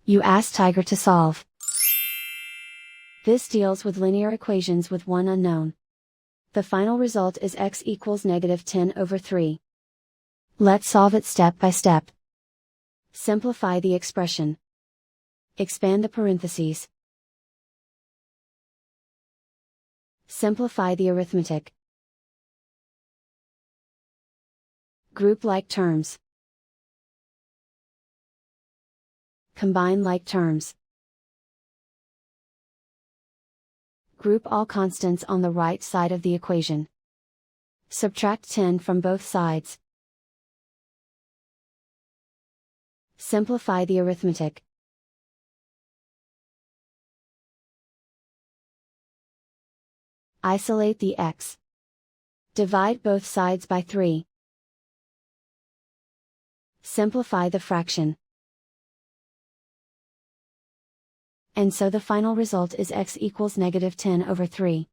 You ask Tiger to solve. This deals with linear equations with one unknown. The final result is x equals -10/3. Let's solve it step by step. Simplify the expression. Expand the parentheses. Simplify the arithmetic. Group like terms. Combine like terms. Group all constants on the right side of the equation. Subtract 10 from both sides. Simplify the arithmetic. Isolate the x. Divide both sides by 3. Simplify the fraction. And so the final result is x equals -10/3.